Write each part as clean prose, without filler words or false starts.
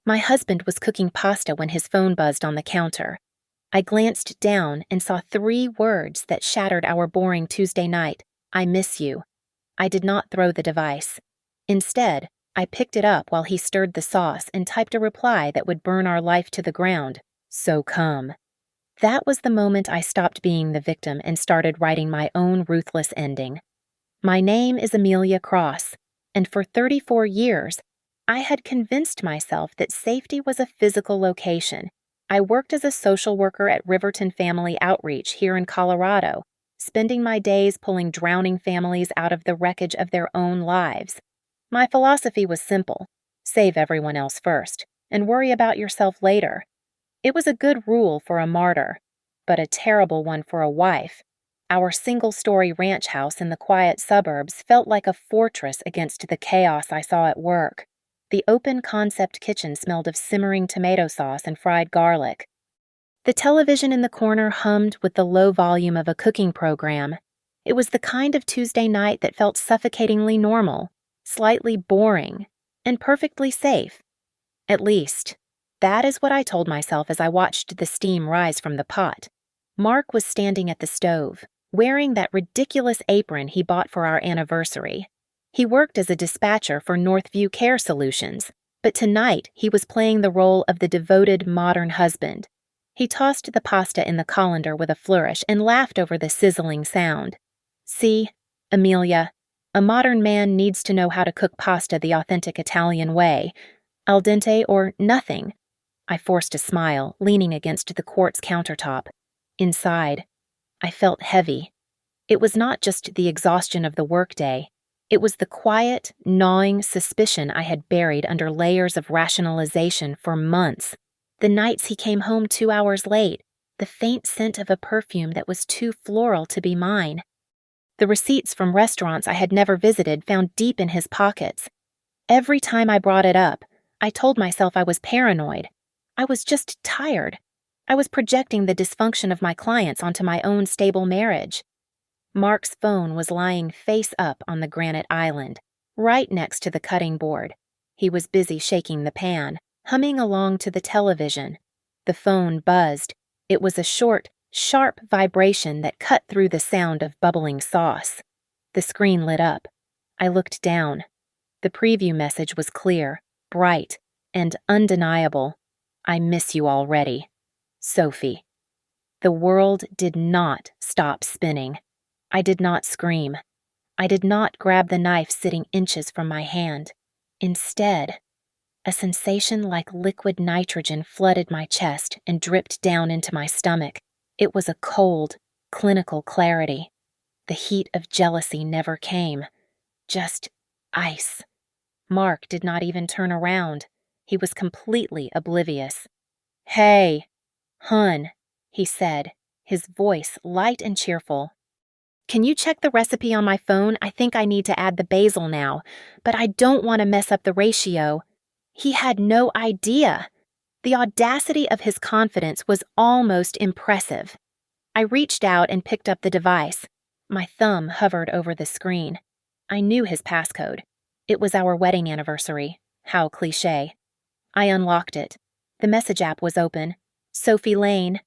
My husband was cooking pasta when his phone buzzed on the counter. I glanced down and saw 3 words that shattered our boring Tuesday night. I miss you. I did not throw the device. Instead, I picked it up while he stirred the sauce and typed a reply that would burn our life to the ground. So come. That was the moment I stopped being the victim and started writing my own ruthless ending. My name is Amelia Cross, and for 34 years, I had convinced myself that safety was a physical location. I worked as a social worker at Riverton Family Outreach here in Colorado, spending my days pulling drowning families out of the wreckage of their own lives. My philosophy was simple: save everyone else first, and worry about yourself later. It was a good rule for a martyr, but a terrible one for a wife. Our single-story ranch house in the quiet suburbs felt like a fortress against the chaos I saw at work. The open-concept kitchen smelled of simmering tomato sauce and fried garlic. The television in the corner hummed with the low volume of a cooking program. It was the kind of Tuesday night that felt suffocatingly normal, slightly boring, and perfectly safe. At least, that is what I told myself as I watched the steam rise from the pot. Mark was standing at the stove, wearing that ridiculous apron he bought for our anniversary. He worked as a dispatcher for Northview Care Solutions, but tonight he was playing the role of the devoted modern husband. He tossed the pasta in the colander with a flourish and laughed over the sizzling sound. See, Amelia, a modern man needs to know how to cook pasta the authentic Italian way, al dente or nothing. I forced a smile, leaning against the quartz countertop. Inside, I felt heavy. It was not just the exhaustion of the workday. It was the quiet, gnawing suspicion I had buried under layers of rationalization for months. The nights he came home 2 hours late, the faint scent of a perfume that was too floral to be mine. The receipts from restaurants I had never visited found deep in his pockets. Every time I brought it up, I told myself I was paranoid. I was just tired. I was projecting the dysfunction of my clients onto my own stable marriage. Mark's phone was lying face up on the granite island, right next to the cutting board. He was busy shaking the pan, humming along to the television. The phone buzzed. It was a short, sharp vibration that cut through the sound of bubbling sauce. The screen lit up. I looked down. The preview message was clear, bright, and undeniable. I miss you already. Sophie. The world did not stop spinning. I did not scream. I did not grab the knife sitting inches from my hand. Instead, a sensation like liquid nitrogen flooded my chest and dripped down into my stomach. It was a cold, clinical clarity. The heat of jealousy never came. Just ice. Mark did not even turn around. He was completely oblivious. "Hey, hun," he said, his voice light and cheerful. "Can you check the recipe on my phone? I think I need to add the basil now, but I don't want to mess up the ratio." He had no idea. The audacity of his confidence was almost impressive. I reached out and picked up the device. My thumb hovered over the screen. I knew his passcode. It was our wedding anniversary. How cliché. I unlocked it. The message app was open. Sophie Lane.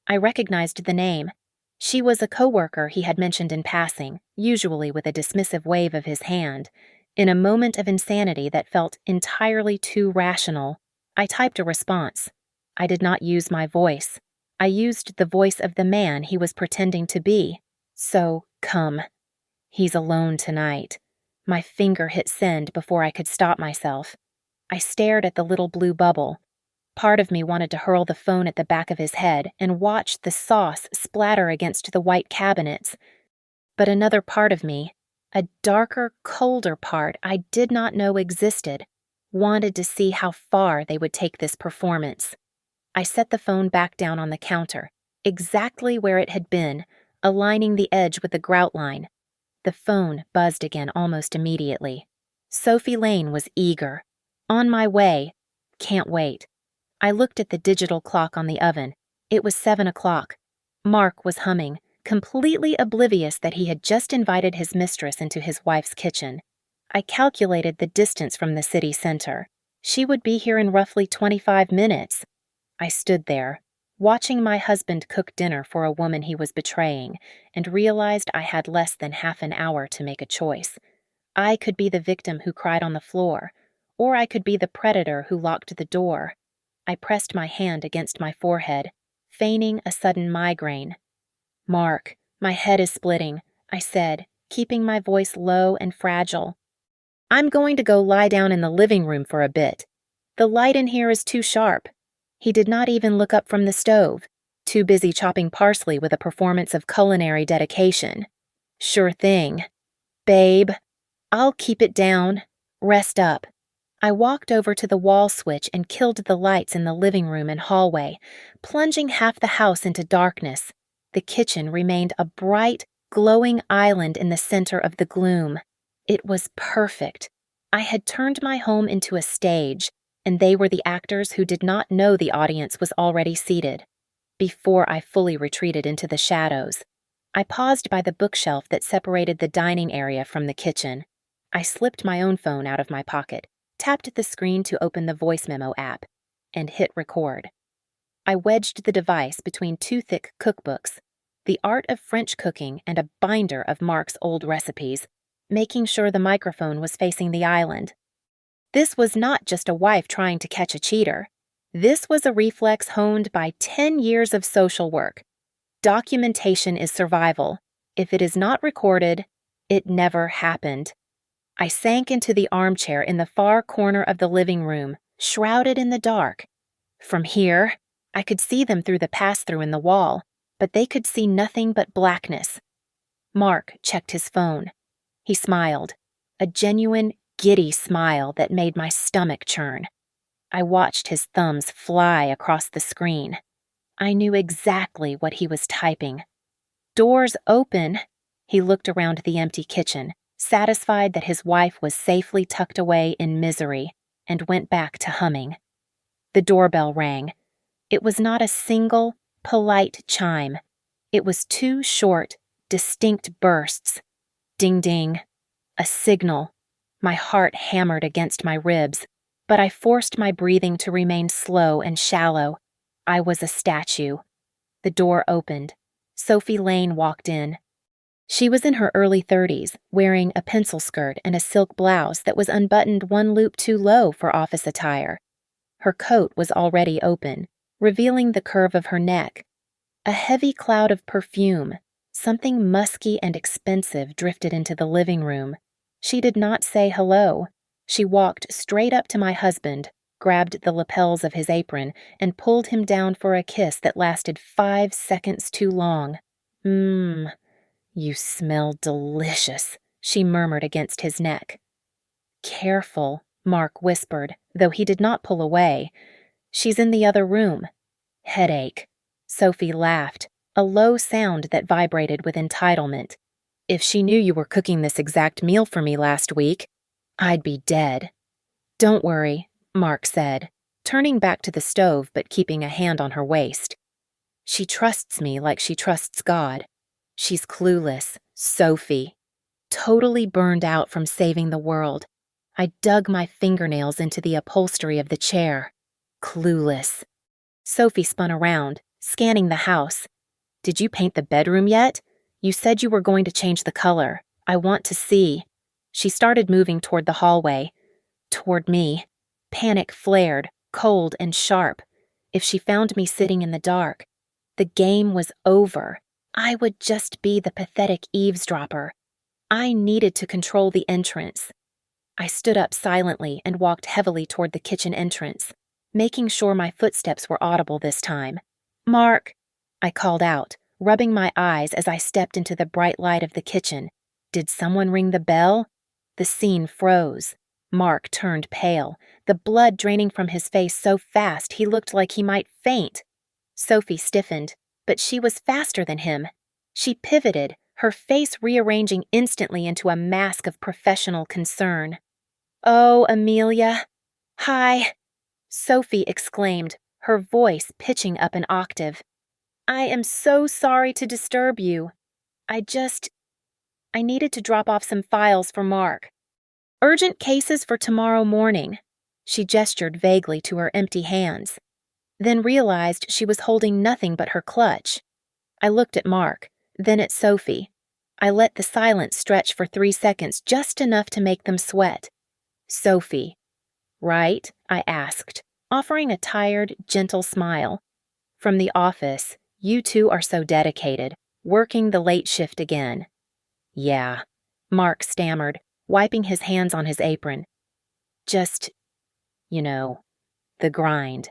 I recognized the name. She was a coworker he had mentioned in passing, usually with a dismissive wave of his hand. In a moment of insanity that felt entirely too rational, I typed a response. I did not use my voice. I used the voice of the man he was pretending to be. So, come. He's alone tonight. My finger hit send before I could stop myself. I stared at the little blue bubble. Part of me wanted to hurl the phone at the back of his head and watch the sauce splatter against the white cabinets. But another part of me, a darker, colder part I did not know existed, wanted to see how far they would take this performance. I set the phone back down on the counter, exactly where it had been, aligning the edge with the grout line. The phone buzzed again almost immediately. Sophie Lane was eager. On my way. Can't wait. I looked at the digital clock on the oven. It was 7 o'clock. Mark was humming, completely oblivious that he had just invited his mistress into his wife's kitchen. I calculated the distance from the city center. She would be here in roughly 25 minutes. I stood there, watching my husband cook dinner for a woman he was betraying, and realized I had less than half an hour to make a choice. I could be the victim who cried on the floor, or I could be the predator who locked the door. I pressed my hand against my forehead, feigning a sudden migraine. "Mark, my head is splitting," I said, keeping my voice low and fragile. "I'm going to go lie down in the living room for a bit. The light in here is too sharp." He did not even look up from the stove, too busy chopping parsley with a performance of culinary dedication. "Sure thing. Babe, I'll keep it down. Rest up." I walked over to the wall switch and killed the lights in the living room and hallway, plunging half the house into darkness. The kitchen remained a bright, glowing island in the center of the gloom. It was perfect. I had turned my home into a stage, and they were the actors who did not know the audience was already seated. Before I fully retreated into the shadows, I paused by the bookshelf that separated the dining area from the kitchen. I slipped my own phone out of my pocket, tapped the screen to open the voice memo app, and hit record. I wedged the device between two thick cookbooks, The Art of French Cooking and a binder of Mark's old recipes, making sure the microphone was facing the island. This was not just a wife trying to catch a cheater. This was a reflex honed by 10 years of social work. Documentation is survival. If it is not recorded, it never happened. I sank into the armchair in the far corner of the living room, shrouded in the dark. From here, I could see them through the pass-through in the wall, but they could see nothing but blackness. Mark checked his phone. He smiled, a genuine, giddy smile that made my stomach churn. I watched his thumbs fly across the screen. I knew exactly what he was typing. "Doors open." He looked around the empty kitchen, satisfied that his wife was safely tucked away in misery, and went back to humming. The doorbell rang. It was not a single, polite chime. It was two short, distinct bursts. Ding ding. A signal. My heart hammered against my ribs, but I forced my breathing to remain slow and shallow. I was a statue. The door opened. Sophie Lane walked in. She was in her early 30s, wearing a pencil skirt and a silk blouse that was unbuttoned one loop too low for office attire. Her coat was already open, revealing the curve of her neck. A heavy cloud of perfume, something musky and expensive, drifted into the living room. She did not say hello. She walked straight up to my husband, grabbed the lapels of his apron, and pulled him down for a kiss that lasted 5 seconds too long. "You smell delicious," she murmured against his neck. "Careful," Mark whispered, though he did not pull away. "She's in the other room." "Headache." Sophie laughed, a low sound that vibrated with entitlement. "If she knew you were cooking this exact meal for me last week, I'd be dead." "Don't worry," Mark said, turning back to the stove but keeping a hand on her waist. "She trusts me like she trusts God. She's clueless, Sophie. Totally burned out from saving the world. I dug my fingernails into the upholstery of the chair. Clueless." Sophie spun around, scanning the house. "Did you paint the bedroom yet? You said you were going to change the color. I want to see." She started moving toward the hallway. Toward me. Panic flared, cold and sharp. If she found me sitting in the dark, the game was over. I would just be the pathetic eavesdropper. I needed to control the entrance. I stood up silently and walked heavily toward the kitchen entrance, making sure my footsteps were audible this time. "Mark," I called out, rubbing my eyes as I stepped into the bright light of the kitchen. Did someone ring the bell? The scene froze. Mark turned pale, the blood draining from his face so fast he looked like he might faint. Sophie stiffened, but she was faster than him. She pivoted, her face rearranging instantly into a mask of professional concern. "Oh, Amelia." "Hi," Sophie exclaimed, her voice pitching up an octave. "I am so sorry to disturb you. I needed to drop off some files for Mark. Urgent cases for tomorrow morning." She gestured vaguely to her empty hands, then realized she was holding nothing but her clutch. I looked at Mark, then at Sophie. I let the silence stretch for 3 seconds, just enough to make them sweat. Sophie. Right? I asked, offering a tired, gentle smile. From the office, you two are so dedicated, working the late shift again. Yeah, Mark stammered, wiping his hands on his apron. Just, the grind.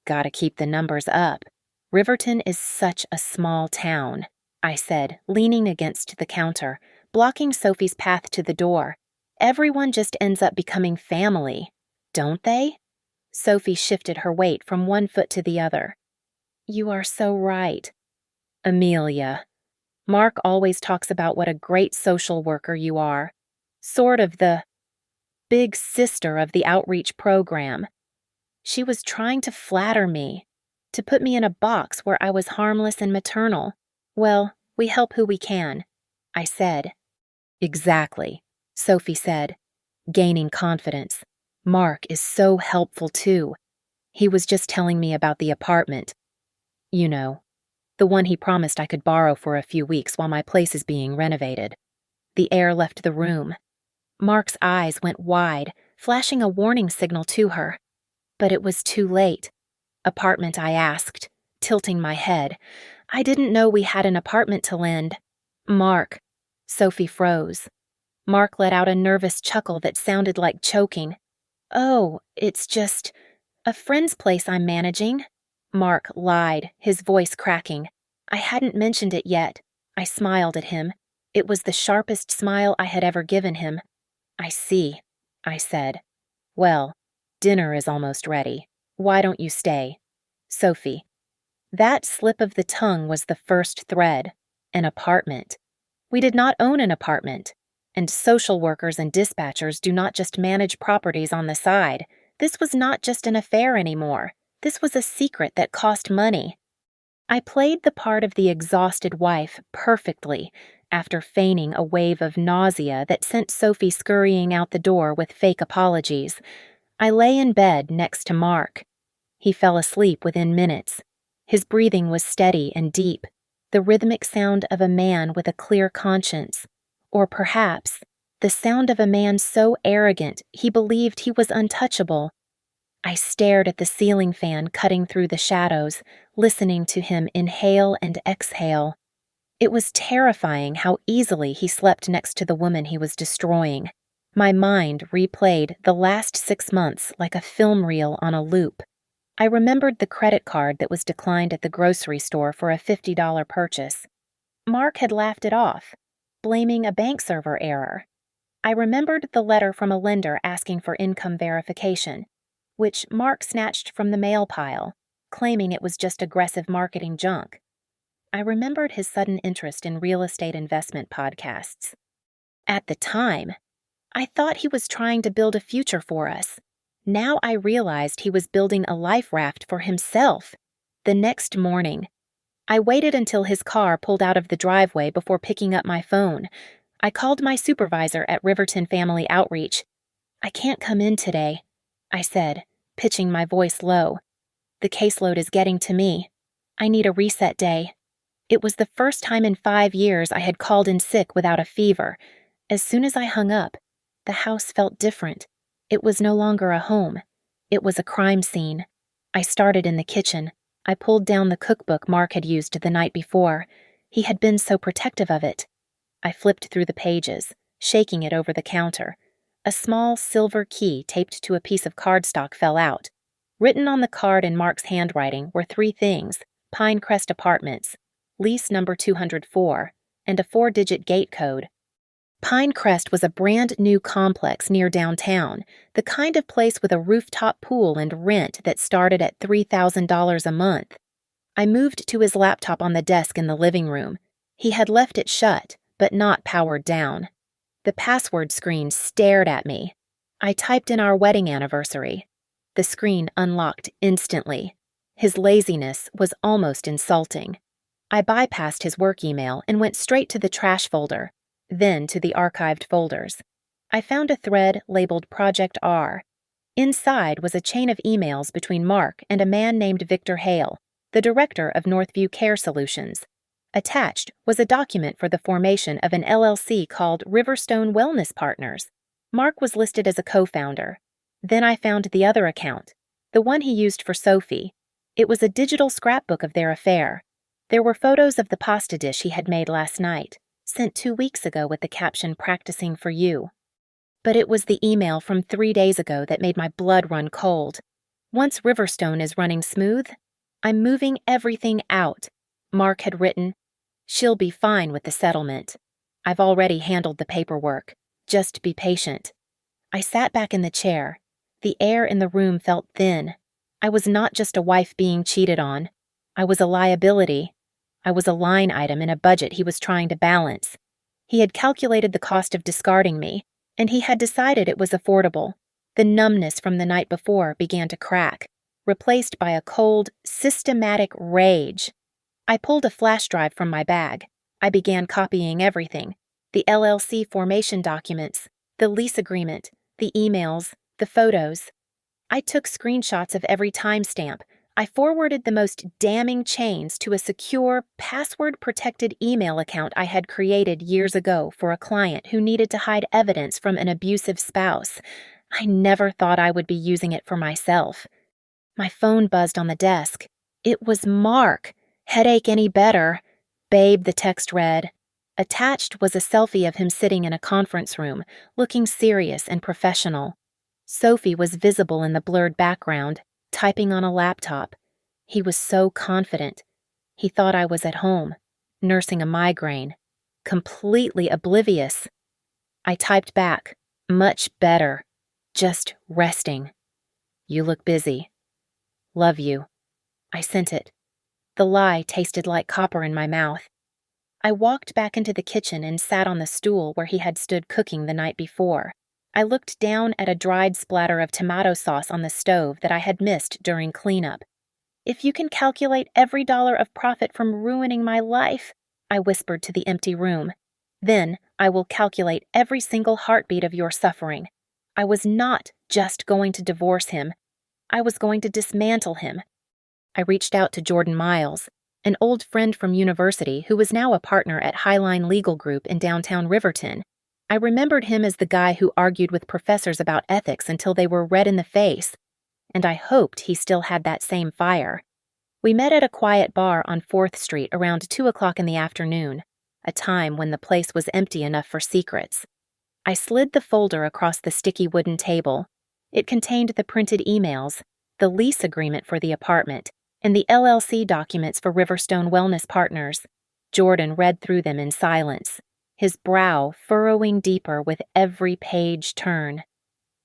Gotta keep the numbers up. Riverton is such a small town, I said, leaning against the counter, blocking Sophie's path to the door. Everyone just ends up becoming family, don't they? Sophie shifted her weight from one foot to the other. You are so right. Amelia. Mark always talks about what a great social worker you are. Sort of the big sister of the outreach program. She was trying to flatter me, to put me in a box where I was harmless and maternal. Well, we help who we can, I said. Exactly, Sophie said, gaining confidence. Mark is so helpful too. He was just telling me about the apartment. The one he promised I could borrow for a few weeks while my place is being renovated. The air left the room. Mark's eyes went wide, flashing a warning signal to her. But it was too late. Apartment, I asked, tilting my head. I didn't know we had an apartment to lend. Mark. Sophie froze. Mark let out a nervous chuckle that sounded like choking. Oh, it's just a friend's place I'm managing. Mark lied, his voice cracking. I hadn't mentioned it yet. I smiled at him. It was the sharpest smile I had ever given him. I see, I said. Well, dinner is almost ready. Why don't you stay? Sophie. That slip of the tongue was the first thread. An apartment. We did not own an apartment. And social workers and dispatchers do not just manage properties on the side. This was not just an affair anymore. This was a secret that cost money. I played the part of the exhausted wife perfectly, after feigning a wave of nausea that sent Sophie scurrying out the door with fake apologies. I lay in bed next to Mark. He fell asleep within minutes. His breathing was steady and deep, the rhythmic sound of a man with a clear conscience. Or perhaps, the sound of a man so arrogant he believed he was untouchable. I stared at the ceiling fan cutting through the shadows, listening to him inhale and exhale. It was terrifying how easily he slept next to the woman he was destroying. My mind replayed the last 6 months like a film reel on a loop. I remembered the credit card that was declined at the grocery store for a $50 purchase. Mark had laughed it off, blaming a bank server error. I remembered the letter from a lender asking for income verification, which Mark snatched from the mail pile, claiming it was just aggressive marketing junk. I remembered his sudden interest in real estate investment podcasts. At the time, I thought he was trying to build a future for us. Now I realized he was building a life raft for himself. The next morning, I waited until his car pulled out of the driveway before picking up my phone. I called my supervisor at Riverton Family Outreach. I can't come in today, I said, pitching my voice low. The caseload is getting to me. I need a reset day. It was the first time in 5 years I had called in sick without a fever. As soon as I hung up, the house felt different. It was no longer a home. It was a crime scene. I started in the kitchen. I pulled down the cookbook Mark had used the night before. He had been so protective of it. I flipped through the pages, shaking it over the counter. A small silver key taped to a piece of cardstock fell out. Written on the card in Mark's handwriting were 3 things: Pinecrest Apartments, lease number 204, and a 4-digit gate code. Pinecrest was a brand-new complex near downtown, the kind of place with a rooftop pool and rent that started at $3,000 a month. I moved to his laptop on the desk in the living room. He had left it shut, but not powered down. The password screen stared at me. I typed in our wedding anniversary. The screen unlocked instantly. His laziness was almost insulting. I bypassed his work email and went straight to the trash folder, then to the archived folders. I found a thread labeled Project R. Inside was a chain of emails between Mark and a man named Victor Hale, the director of Northview Care Solutions. Attached was a document for the formation of an LLC called Riverstone Wellness Partners. Mark was listed as a co-founder. Then I found the other account, the one he used for Sophie. It was a digital scrapbook of their affair. There were photos of the pasta dish he had made last night, sent 2 weeks ago with the caption "Practicing for You." But it was the email from 3 days ago that made my blood run cold. Once Riverstone is running smooth, I'm moving everything out. Mark had written, "She'll be fine with the settlement. I've already handled the paperwork. Just be patient." I sat back in the chair. The air in the room felt thin. I was not just a wife being cheated on. I was a liability. I was a line item in a budget he was trying to balance. He had calculated the cost of discarding me, and he had decided it was affordable. The numbness from the night before began to crack, replaced by a cold, systematic rage. I pulled a flash drive from my bag. I began copying everything: the LLC formation documents, the lease agreement, the emails, the photos. I took screenshots of every timestamp. I forwarded the most damning chains to a secure, password-protected email account I had created years ago for a client who needed to hide evidence from an abusive spouse. I never thought I would be using it for myself. My phone buzzed on the desk. It was Mark. "Headache any better?" "Babe," the text read. Attached was a selfie of him sitting in a conference room, looking serious and professional. Sophie was visible in the blurred background, typing on a laptop. He was so confident. He thought I was at home, nursing a migraine, completely oblivious. I typed back, "Much better. Just resting. You look busy. Love you." I sent it. The lie tasted like copper in my mouth. I walked back into the kitchen and sat on the stool where he had stood cooking the night before. I looked down at a dried splatter of tomato sauce on the stove that I had missed during cleanup. "If you can calculate every dollar of profit from ruining my life," I whispered to the empty room, "then I will calculate every single heartbeat of your suffering." I was not just going to divorce him. I was going to dismantle him. I reached out to Jordan Miles, an old friend from university who was now a partner at Highline Legal Group in downtown Riverton. I remembered him as the guy who argued with professors about ethics until they were red in the face, and I hoped he still had that same fire. We met at a quiet bar on 4th Street around 2 o'clock in the afternoon, a time when the place was empty enough for secrets. I slid the folder across the sticky wooden table. It contained the printed emails, the lease agreement for the apartment, and the LLC documents for Riverstone Wellness Partners. Jordan read through them in silence, his brow furrowing deeper with every page turn.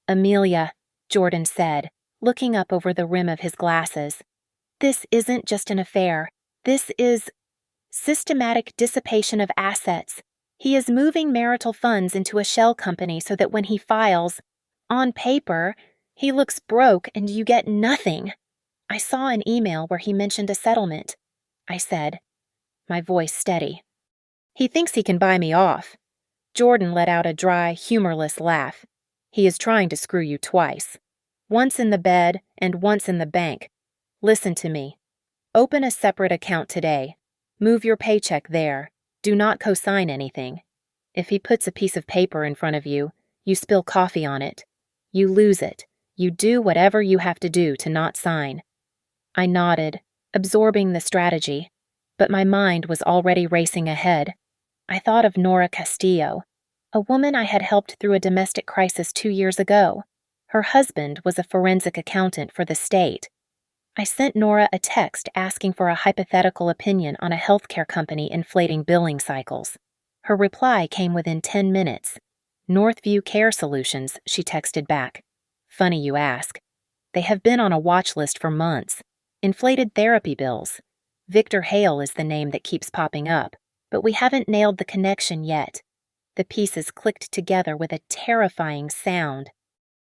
"Amelia," Jordan said, looking up over the rim of his glasses, "this isn't just an affair. This is systematic dissipation of assets. He is moving marital funds into a shell company so that when he files, on paper, he looks broke and you get nothing." "I saw an email where he mentioned a settlement," I said, my voice steady. "He thinks he can buy me off." Jordan let out a dry, humorless laugh. "He is trying to screw you twice. Once in the bed and once in the bank. Listen to me. Open a separate account today. Move your paycheck there. Do not co-sign anything. If he puts a piece of paper in front of you, you spill coffee on it. You lose it. You do whatever you have to do to not sign." I nodded, absorbing the strategy, but my mind was already racing ahead. I thought of Nora Castillo, a woman I had helped through a domestic crisis 2 years ago. Her husband was a forensic accountant for the state. I sent Nora a text asking for a hypothetical opinion on a healthcare company inflating billing cycles. Her reply came within 10 minutes. "Northview Care Solutions," she texted back. "Funny you ask. They have been on a watch list for months. Inflated therapy bills. Victor Hale is the name that keeps popping up, but we haven't nailed the connection yet." The pieces clicked together with a terrifying sound.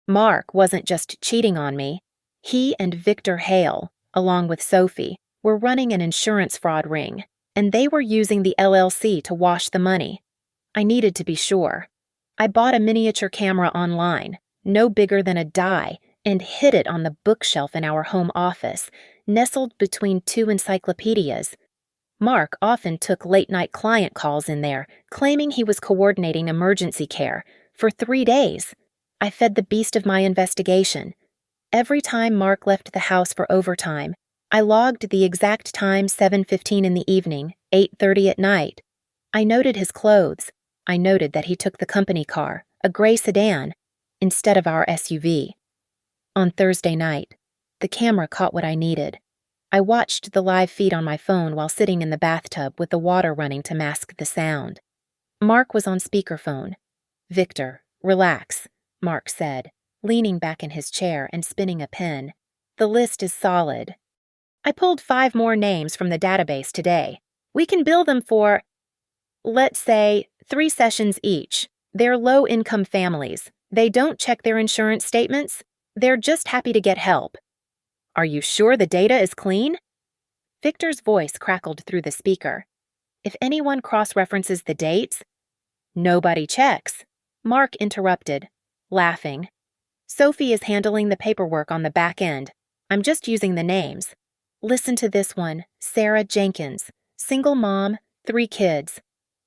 Mark wasn't just cheating on me. He and Victor Hale, along with Sophie, were running an insurance fraud ring, and they were using the LLC to wash the money. I needed to be sure. I bought a miniature camera online, no bigger than a die, and hid it on the bookshelf in our home office, nestled between two encyclopedias. Mark often took late-night client calls in there, claiming he was coordinating emergency care. For 3 days, I fed the beast of my investigation. Every time Mark left the house for overtime, I logged the exact time, 7:15 in the evening, 8:30 at night. I noted his clothes. I noted that he took the company car, a gray sedan, instead of our SUV. On Thursday night, the camera caught what I needed. I watched the live feed on my phone while sitting in the bathtub with the water running to mask the sound. Mark was on speakerphone. "Victor, relax," Mark said, leaning back in his chair and spinning a pen. "The list is solid. I pulled 5 more names from the database today. We can bill them for, let's say, 3 sessions each. They're low-income families. They don't check their insurance statements. They're just happy to get help. Are you sure the data is clean?" Victor's voice crackled through the speaker. "If anyone cross-references the dates—" "Nobody checks," Mark interrupted, laughing. "Sophie is handling the paperwork on the back end. I'm just using the names. Listen to this one, Sarah Jenkins, single mom, 3 kids.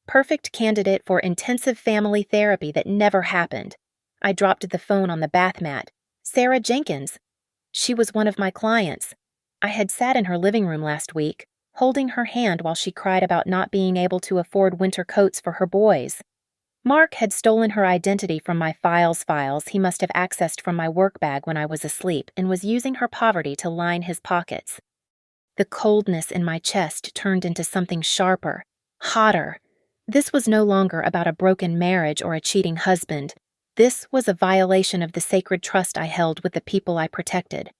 Perfect candidate for intensive family therapy that never happened." I dropped the phone on the bath mat. Sarah Jenkins. She was one of my clients. I had sat in her living room last week, holding her hand while she cried about not being able to afford winter coats for her boys. Mark had stolen her identity from my files he must have accessed from my work bag when I was asleep and was using her poverty to line his pockets. The coldness in my chest turned into something sharper, hotter. This was no longer about a broken marriage or a cheating husband. This was a violation of the sacred trust I held with the people I protected.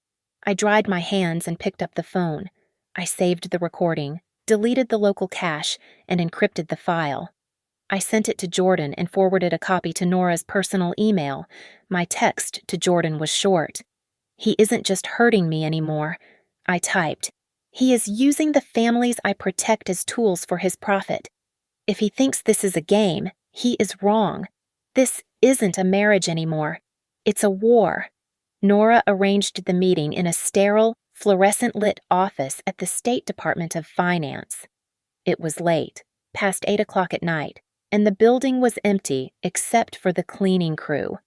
I dried my hands and picked up the phone. I saved the recording, deleted the local cache, and encrypted the file. I sent it to Jordan and forwarded a copy to Nora's personal email. My text to Jordan was short. "He isn't just hurting me anymore," I typed. "He is using the families I protect as tools for his profit. If he thinks this is a game, he is wrong. This isn't a marriage anymore. It's a war." Nora arranged the meeting in a sterile, fluorescent-lit office at the State Department of Finance. It was late, past 8 o'clock at night, and the building was empty except for the cleaning crew.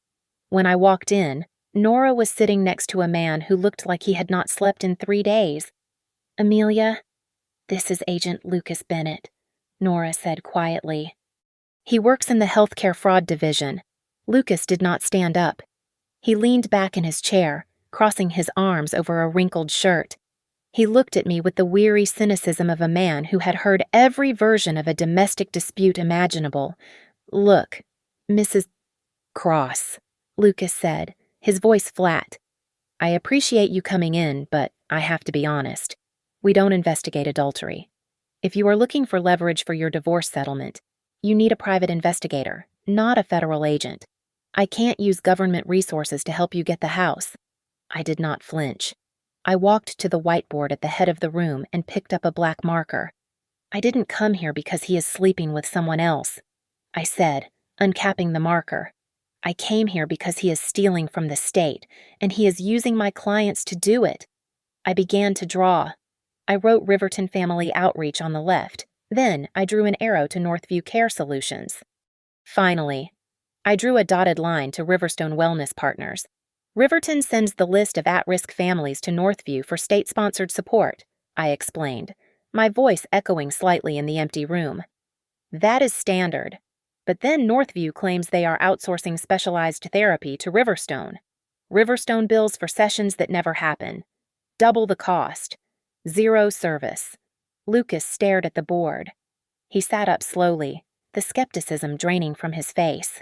When I walked in, Nora was sitting next to a man who looked like he had not slept in 3 days. "Amelia, this is Agent Lucas Bennett," Nora said quietly. "He works in the healthcare fraud division." Lucas did not stand up. He leaned back in his chair, crossing his arms over a wrinkled shirt. He looked at me with the weary cynicism of a man who had heard every version of a domestic dispute imaginable. "Look, Mrs. Cross," Lucas said, his voice flat. "I appreciate you coming in, but I have to be honest. We don't investigate adultery. If you are looking for leverage for your divorce settlement, you need a private investigator, not a federal agent. I can't use government resources to help you get the house." I did not flinch. I walked to the whiteboard at the head of the room and picked up a black marker. "I didn't come here because he is sleeping with someone else," I said, uncapping the marker. "I came here because he is stealing from the state, and he is using my clients to do it." I began to draw. I wrote Riverton Family Outreach on the left. Then I drew an arrow to Northview Care Solutions. Finally, I drew a dotted line to Riverstone Wellness Partners. Riverton sends the list of at-risk families to Northview for state-sponsored support, I explained, my voice echoing slightly in the empty room. "That is standard. But then Northview claims they are outsourcing specialized therapy to Riverstone. Riverstone bills for sessions that never happen. Double the cost. Zero service." Lucas stared at the board. He sat up slowly, the skepticism draining from his face.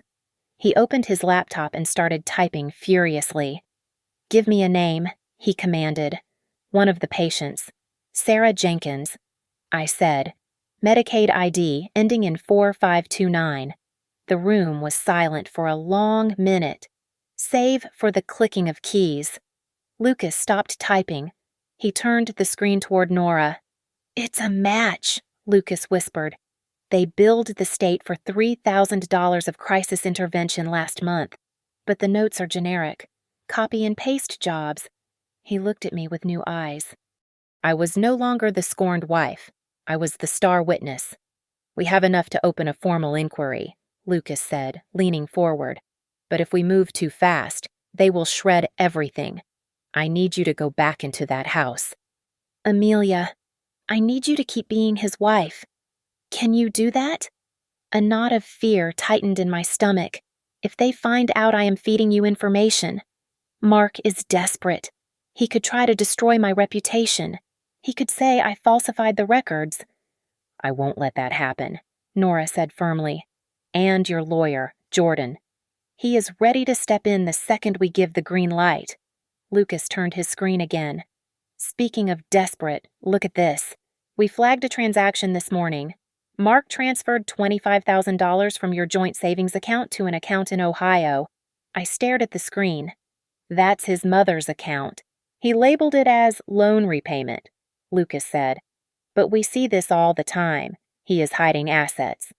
He opened his laptop and started typing furiously. "Give me a name," he commanded. "One of the patients. Sarah Jenkins," I said. "Medicaid ID ending in 4529. The room was silent for a long minute, save for the clicking of keys. Lucas stopped typing. He turned the screen toward Nora. "It's a match," Lucas whispered. "They billed the state for $3,000 of crisis intervention last month, but the notes are generic. copy and paste jobs. He looked at me with new eyes. I was no longer the scorned wife. I was the star witness. We have enough to open a formal inquiry, Lucas said, leaning forward. But if we move too fast, they will shred everything. I need you to go back into that house. Amelia, I need you to keep being his wife. Can you do that? A knot of fear tightened in my stomach. If they find out I am feeding you information. Mark is desperate. He could try to destroy my reputation. He could say I falsified the records. I won't let that happen, Nora said firmly. And your lawyer, Jordan. He is ready to step in the second we give the green light. Lucas turned his screen again. Speaking of desperate, look at this. We flagged a transaction this morning. Mark transferred $25,000 from your joint savings account to an account in Ohio. I stared at the screen. That's his mother's account. He labeled it as loan repayment, Lucas said. But we see this all the time. He is hiding assets.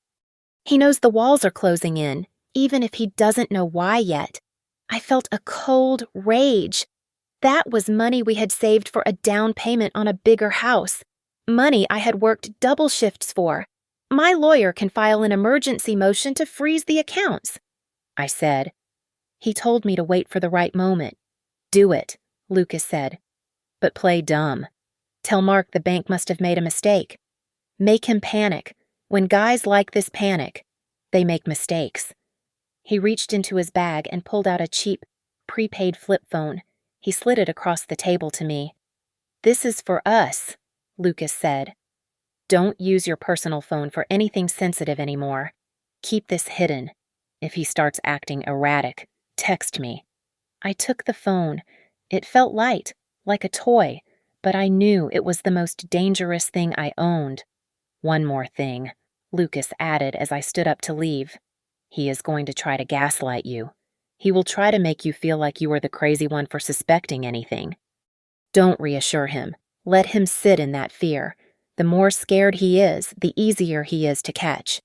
He knows the walls are closing in, even if he doesn't know why yet. I felt a cold rage. That was money we had saved for a down payment on a bigger house. Money I had worked double shifts for. My lawyer can file an emergency motion to freeze the accounts, I said. He told me to wait for the right moment. Do it, Lucas said. But play dumb. Tell Mark the bank must have made a mistake. Make him panic. When guys like this panic, they make mistakes. He reached into his bag and pulled out a cheap, prepaid flip phone. He slid it across the table to me. This is for us, Lucas said. Don't use your personal phone for anything sensitive anymore. Keep this hidden. If he starts acting erratic, text me. I took the phone. It felt light, like a toy, but I knew it was the most dangerous thing I owned. One more thing, Lucas added as I stood up to leave. He is going to try to gaslight you. He will try to make you feel like you are the crazy one for suspecting anything. Don't reassure him. Let him sit in that fear. The more scared he is, the easier he is to catch.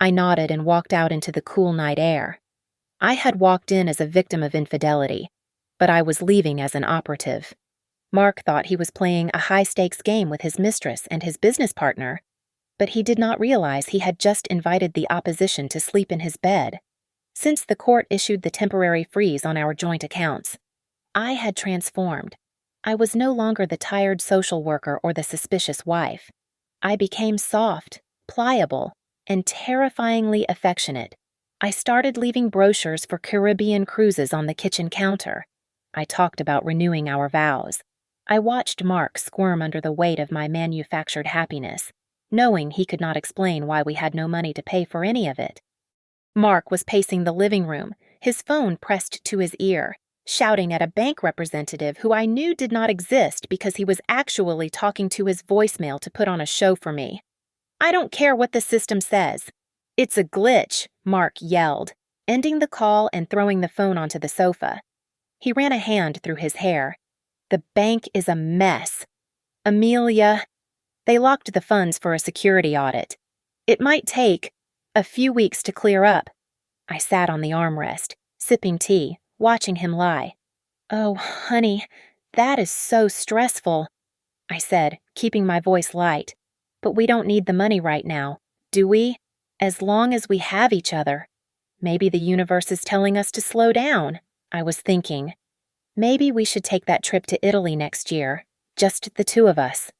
I nodded and walked out into the cool night air. I had walked in as a victim of infidelity, but I was leaving as an operative. Mark thought he was playing a high-stakes game with his mistress and his business partner, but he did not realize he had just invited the opposition to sleep in his bed. Since the court issued the temporary freeze on our joint accounts, I had transformed. I was no longer the tired social worker or the suspicious wife. I became soft, pliable, and terrifyingly affectionate. I started leaving brochures for Caribbean cruises on the kitchen counter. I talked about renewing our vows. I watched Mark squirm under the weight of my manufactured happiness, knowing he could not explain why we had no money to pay for any of it. Mark was pacing the living room, his phone pressed to his ear, shouting at a bank representative who I knew did not exist because he was actually talking to his voicemail to put on a show for me. I don't care what the system says. It's a glitch, Mark yelled, ending the call and throwing the phone onto the sofa. He ran a hand through his hair. The bank is a mess. Amelia, they locked the funds for a security audit. It might take a few weeks to clear up. I sat on the armrest, sipping tea, watching him lie. Oh, honey, that is so stressful, I said, keeping my voice light. But we don't need the money right now, do we? As long as we have each other. Maybe the universe is telling us to slow down, I was thinking. Maybe we should take that trip to Italy next year, just the two of us.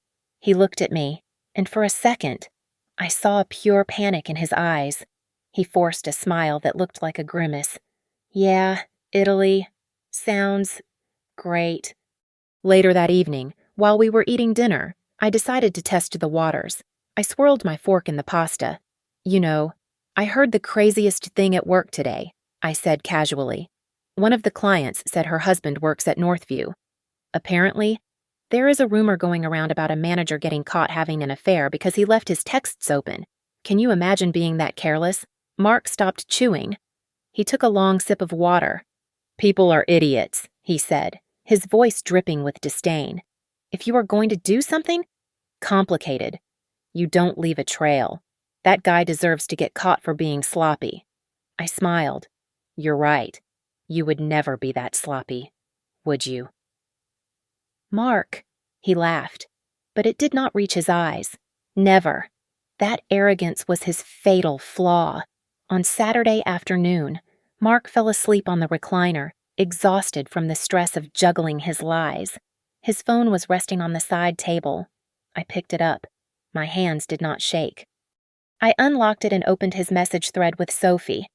He looked at me, and for a second, I saw pure panic in his eyes. He forced a smile that looked like a grimace. Yeah, Italy. Sounds great. Later that evening, while we were eating dinner, I decided to test the waters. I swirled my fork in the pasta. You know, I heard the craziest thing at work today, I said casually. One of the clients said her husband works at Northview. Apparently, there is a rumor going around about a manager getting caught having an affair because he left his texts open. Can you imagine being that careless? Mark stopped chewing. He took a long sip of water. People are idiots, he said, his voice dripping with disdain. If you are going to do something, complicated. You don't leave a trail. That guy deserves to get caught for being sloppy. I smiled. You're right. You would never be that sloppy, would you? Mark, he laughed, but it did not reach his eyes. Never. That arrogance was his fatal flaw. On Saturday afternoon, Mark fell asleep on the recliner, exhausted from the stress of juggling his lies. His phone was resting on the side table. I picked it up. My hands did not shake. I unlocked it and opened his message thread with Sophie.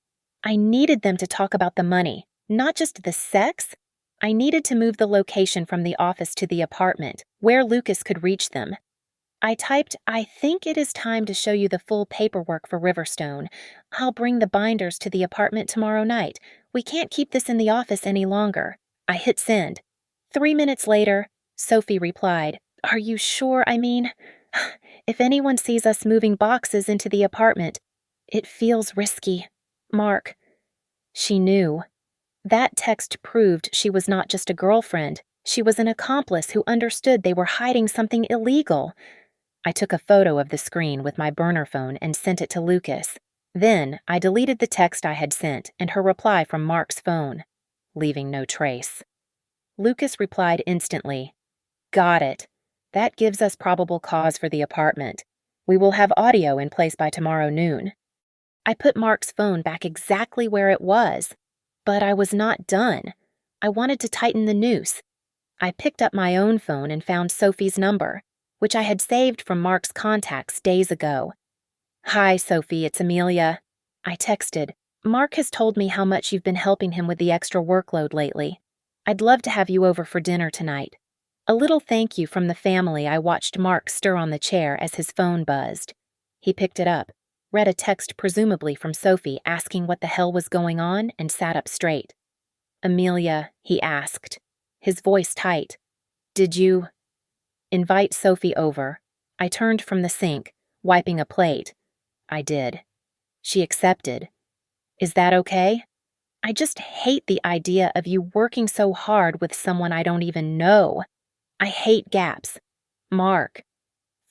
I needed them to talk about the money, not just the sex. I needed to move the location from the office to the apartment, where Lucas could reach them. I typed, I think it is time to show you the full paperwork for Riverstone. I'll bring the binders to the apartment tomorrow night. We can't keep this in the office any longer. I hit send. 3 minutes later, Sophie replied, Are you sure? If anyone sees us moving boxes into the apartment, it feels risky. Mark. She knew. That text proved she was not just a girlfriend. She was an accomplice who understood they were hiding something illegal. I took a photo of the screen with my burner phone and sent it to Lucas. Then I deleted the text I had sent and her reply from Mark's phone, leaving no trace. Lucas replied instantly, Got it. That gives us probable cause for the apartment. We will have audio in place by tomorrow noon. I put Mark's phone back exactly where it was, but I was not done. I wanted to tighten the noose. I picked up my own phone and found Sophie's number, which I had saved from Mark's contacts days ago. Hi, Sophie, it's Amelia. I texted, Mark has told me how much you've been helping him with the extra workload lately. I'd love to have you over for dinner tonight. A little thank you from the family. I watched Mark stir on the chair as his phone buzzed. He picked it up, read a text presumably from Sophie asking what the hell was going on, and sat up straight. Amelia, he asked, his voice tight. Did you invite Sophie over? I turned from the sink, wiping a plate. I did. She accepted. Is that okay? I just hate the idea of you working so hard with someone I don't even know. I hate gaps. Mark.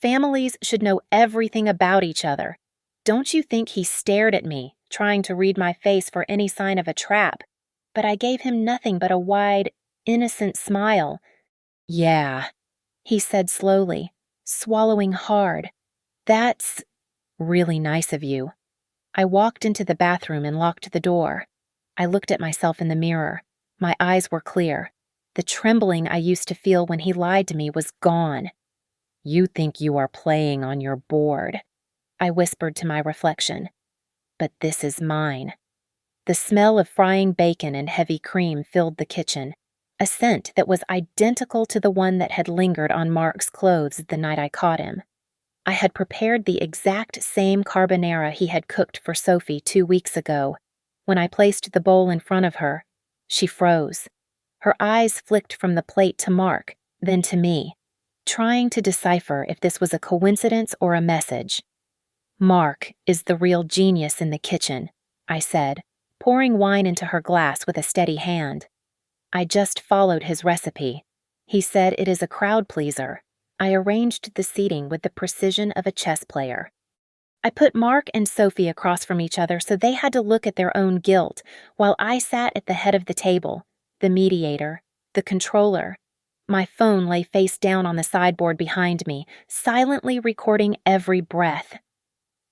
Families should know everything about each other. Don't you think he stared at me, trying to read my face for any sign of a trap? But I gave him nothing but a wide, innocent smile. Yeah, he said slowly, swallowing hard. That's really nice of you. I walked into the bathroom and locked the door. I looked at myself in the mirror. My eyes were clear. The trembling I used to feel when he lied to me was gone. You think you are playing on your board, I whispered to my reflection. But this is mine. The smell of frying bacon and heavy cream filled the kitchen, a scent that was identical to the one that had lingered on Mark's clothes the night I caught him. I had prepared the exact same carbonara he had cooked for Sophie 2 weeks ago. When I placed the bowl in front of her, she froze. Her eyes flicked from the plate to Mark, then to me, trying to decipher if this was a coincidence or a message. Mark is the real genius in the kitchen, I said, pouring wine into her glass with a steady hand. I just followed his recipe. He said it is a crowd pleaser. I arranged the seating with the precision of a chess player. I put Mark and Sophie across from each other so they had to look at their own guilt, while I sat at the head of the table, the mediator, the controller. My phone lay face down on the sideboard behind me, silently recording every breath.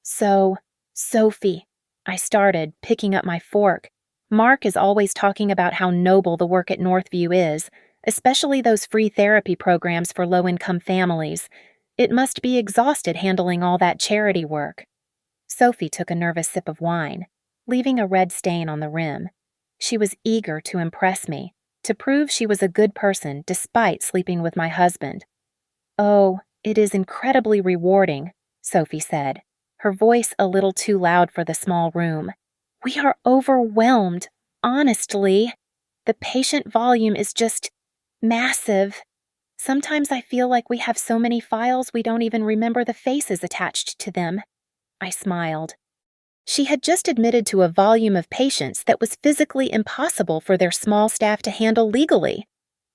So, Sophie, I started, picking up my fork. Mark is always talking about how noble the work at Northview is, especially those free therapy programs for low-income families. It must be exhausted handling all that charity work. Sophie took a nervous sip of wine, leaving a red stain on the rim. She was eager to impress me, to prove she was a good person despite sleeping with my husband. Oh, it is incredibly rewarding, Sophie said, her voice a little too loud for the small room. We are overwhelmed, honestly. The patient volume is just massive. Sometimes I feel like we have so many files we don't even remember the faces attached to them. I smiled. She had just admitted to a volume of patients that was physically impossible for their small staff to handle legally.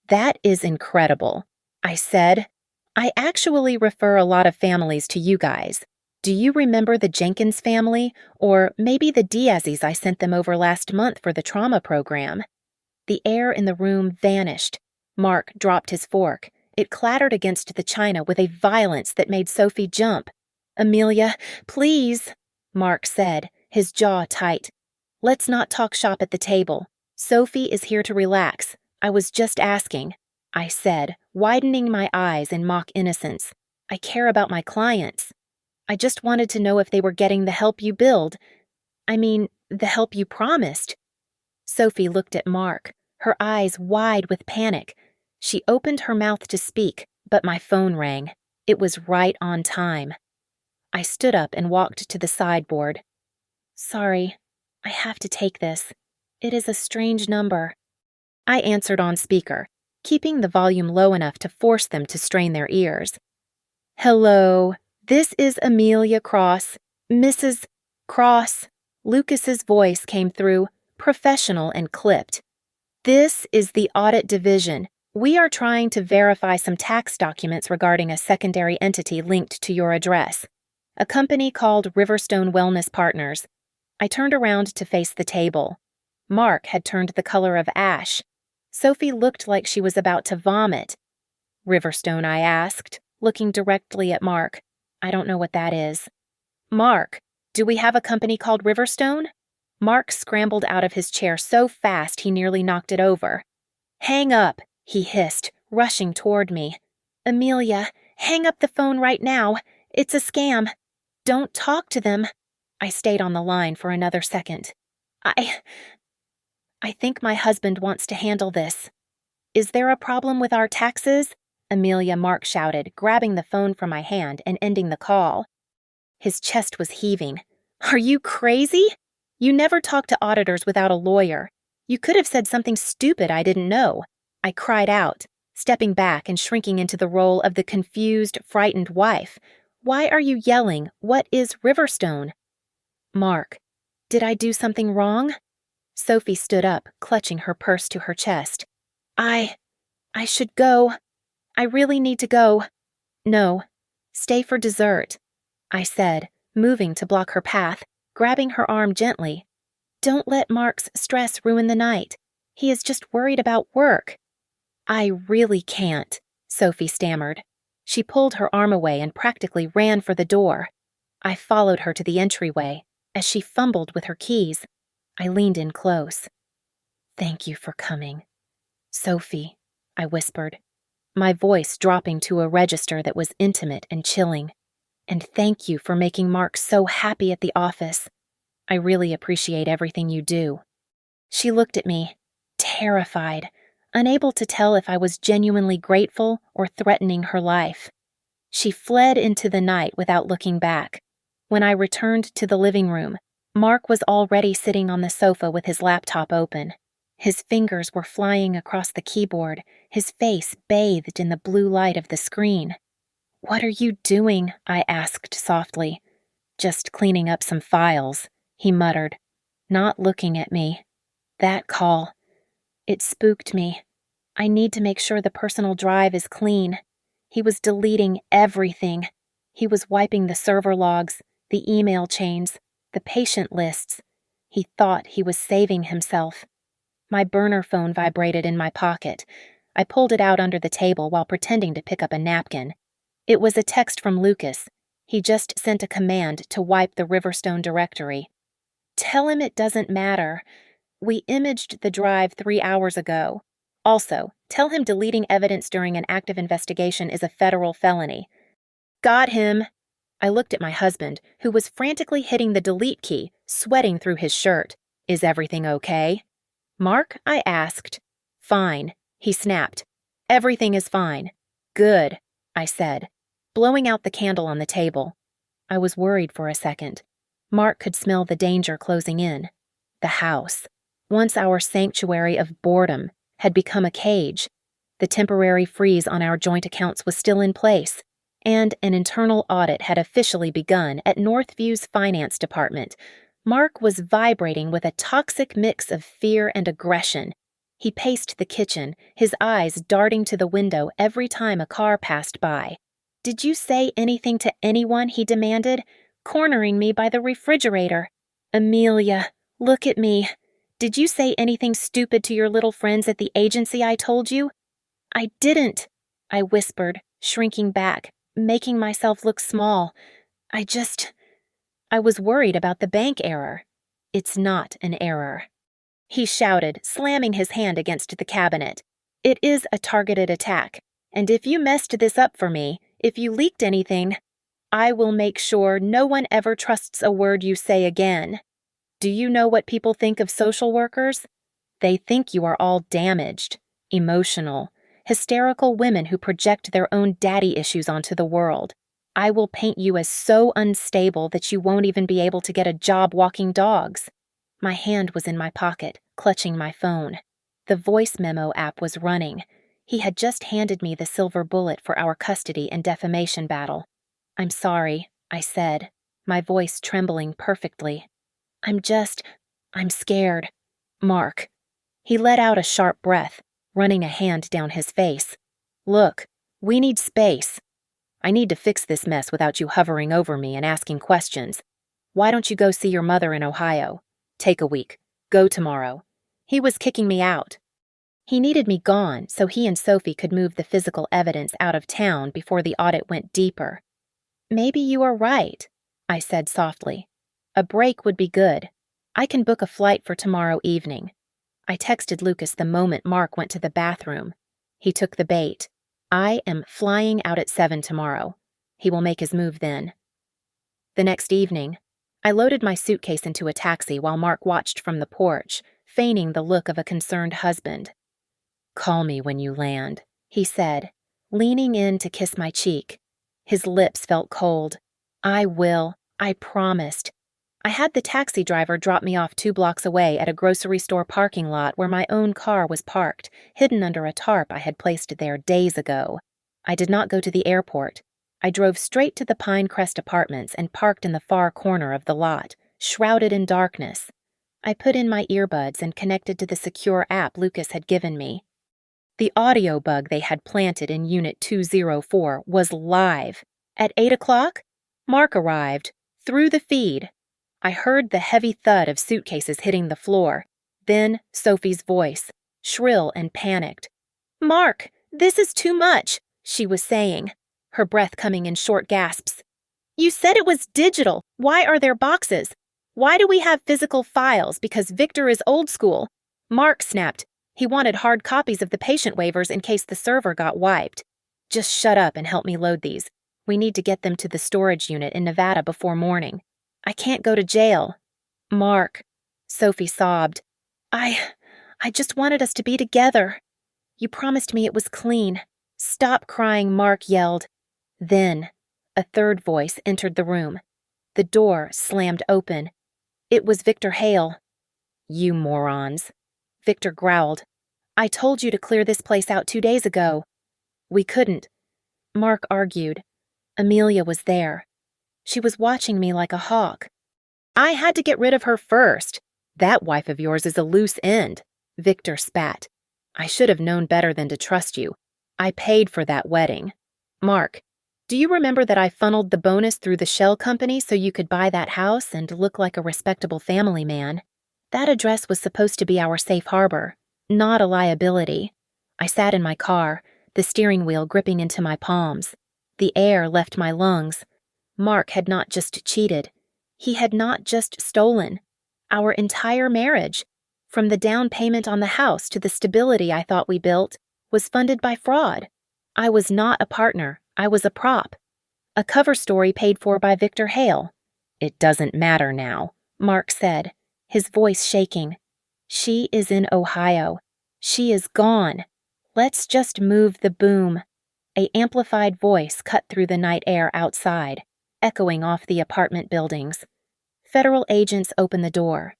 That is incredible, I said. I actually refer a lot of families to you guys. Do you remember the Jenkins family, or maybe the Diazes I sent them over last month for the trauma program? The air in the room vanished. Mark dropped his fork. It clattered against the china with a violence that made Sophie jump. "Amelia, please," Mark said, his jaw tight. "Let's not talk shop at the table. Sophie is here to relax. I was just asking," I said, widening my eyes in mock innocence. "I care about my clients. I just wanted to know if they were getting the help you billed. I mean, the help you promised." Sophie looked at Mark, her eyes wide with panic. She opened her mouth to speak, but my phone rang. It was right on time. I stood up and walked to the sideboard. "Sorry, I have to take this. It is a strange number." I answered on speaker, keeping the volume low enough to force them to strain their ears. "Hello, this is Amelia Cross. Mrs. Cross." Lucas's voice came through, professional and clipped. "This is the audit division. We are trying to verify some tax documents regarding a secondary entity linked to your address. A company called Riverstone Wellness Partners." I turned around to face the table. Mark had turned the color of ash. Sophie looked like she was about to vomit. "Riverstone?" I asked, looking directly at Mark. "I don't know what that is." "Mark, do we have a company called Riverstone?" Mark scrambled out of his chair so fast he nearly knocked it over. "Hang up," he hissed, rushing toward me. "Amelia, hang up the phone right now. It's a scam. Don't talk to them." I stayed on the line for another second. I think my husband wants to handle this." "Is there a problem with our taxes?" Amelia, Mark shouted, grabbing the phone from my hand and ending the call. His chest was heaving. "Are you crazy? You never talk to auditors without a lawyer. You could have said something stupid I didn't know." I cried out, stepping back and shrinking into the role of the confused, frightened wife. "Why are you yelling? What is Riverstone?" "Mark, did I do something wrong?" Sophie stood up, clutching her purse to her chest. I should go. I really need to go." "No, stay for dessert," I said, moving to block her path, grabbing her arm gently. "Don't let Mark's stress ruin the night. He is just worried about work." "I really can't," Sophie stammered. She pulled her arm away and practically ran for the door. I followed her to the entryway. As she fumbled with her keys, I leaned in close. "Thank you for coming." "Sophie," I whispered, my voice dropping to a register that was intimate and chilling. "And thank you for making Mark so happy at the office. I really appreciate everything you do." She looked at me, terrified, unable to tell if I was genuinely grateful or threatening her life. She fled into the night without looking back. When I returned to the living room, Mark was already sitting on the sofa with his laptop open. His fingers were flying across the keyboard, his face bathed in the blue light of the screen. "What are you doing?" I asked softly. "Just cleaning up some files," he muttered, not looking at me. That call, it spooked me. I need to make sure the personal drive is clean. He was deleting everything. He was wiping the server logs, the email chains, the patient lists. He thought he was saving himself. My burner phone vibrated in my pocket. I pulled it out under the table while pretending to pick up a napkin. It was a text from Lucas. He just sent a command to wipe the Riverstone directory. "Tell him it doesn't matter. We imaged the drive 3 hours ago. Also, tell him deleting evidence during an active investigation is a federal felony." "Got him." I looked at my husband, who was frantically hitting the delete key, sweating through his shirt. "Is everything okay?" "Mark?" I asked. "Fine," he snapped. "Everything is fine." "Good," I said, blowing out the candle on the table. I was worried for a second. Mark could smell the danger closing in. The house, once our sanctuary of boredom, had become a cage. The temporary freeze on our joint accounts was still in place, and an internal audit had officially begun at Northview's finance department. Mark was vibrating with a toxic mix of fear and aggression. He paced the kitchen, his eyes darting to the window every time a car passed by. "Did you say anything to anyone?" he demanded, cornering me by the refrigerator. "Amelia, look at me. Did you say anything stupid to your little friends at the agency I told you? I didn't, I whispered, shrinking back, making myself look small. I was worried about the bank error. It's not an error. He shouted, slamming his hand against the cabinet. It is a targeted attack, and if you messed this up for me, if you leaked anything, I will make sure no one ever trusts a word you say again. Do you know what people think of social workers? They think you are all damaged, emotional, hysterical women who project their own daddy issues onto the world. I will paint you as so unstable that you won't even be able to get a job walking dogs. My hand was in my pocket, clutching my phone. The voice memo app was running. He had just handed me the silver bullet for our custody and defamation battle. I'm sorry, I said, my voice trembling perfectly. I'm scared. Mark. He let out a sharp breath, running a hand down his face. Look, we need space. I need to fix this mess without you hovering over me and asking questions. Why don't you go see your mother in Ohio? Take a week. Go tomorrow. He was kicking me out. He needed me gone so he and Sophie could move the physical evidence out of town before the audit went deeper. Maybe you are right, I said softly. A break would be good. I can book a flight for tomorrow evening. I texted Lucas the moment Mark went to the bathroom. He took the bait. I am flying out at 7 tomorrow. He will make his move then. The next evening, I loaded my suitcase into a taxi while Mark watched from the porch, feigning the look of a concerned husband. Call me when you land, he said, leaning in to kiss my cheek. His lips felt cold. I will, I promised. I had the taxi driver drop me off 2 blocks away at a grocery store parking lot where my own car was parked, hidden under a tarp I had placed there days ago. I did not go to the airport. I drove straight to the Pinecrest Apartments and parked in the far corner of the lot, shrouded in darkness. I put in my earbuds and connected to the secure app Lucas had given me. The audio bug they had planted in Unit 204 was live. At 8 o'clock, Mark arrived, through the feed. I heard the heavy thud of suitcases hitting the floor, then Sophie's voice, shrill and panicked. Mark, this is too much, she was saying, her breath coming in short gasps. You said it was digital. Why are there boxes? Why do we have physical files? Because Victor is old school. Mark snapped. He wanted hard copies of the patient waivers in case the server got wiped. Just shut up and help me load these. We need to get them to the storage unit in Nevada before morning. I can't go to jail. Mark, Sophie sobbed. I just wanted us to be together. You promised me it was clean. Stop crying, Mark yelled. Then, a third voice entered the room. The door slammed open. It was Victor Hale. You morons. Victor growled. I told you to clear this place out 2 days ago. We couldn't. Mark argued. Amelia was there. She was watching me like a hawk. I had to get rid of her first. That wife of yours is a loose end. Victor spat. I should have known better than to trust you. I paid for that wedding. Mark, do you remember that I funneled the bonus through the shell company so you could buy that house and look like a respectable family man? That address was supposed to be our safe harbor, not a liability. I sat in my car, the steering wheel gripping into my palms. The air left my lungs. Mark had not just cheated. He had not just stolen. Our entire marriage, from the down payment on the house to the stability I thought we built, was funded by fraud. I was not a partner. I was a prop. A cover story paid for by Victor Hale. It doesn't matter now, Mark said, his voice shaking. She is in Ohio. She is gone. Let's just move the boom. A amplified voice cut through the night air outside, echoing off the apartment buildings. Federal agents opened the door.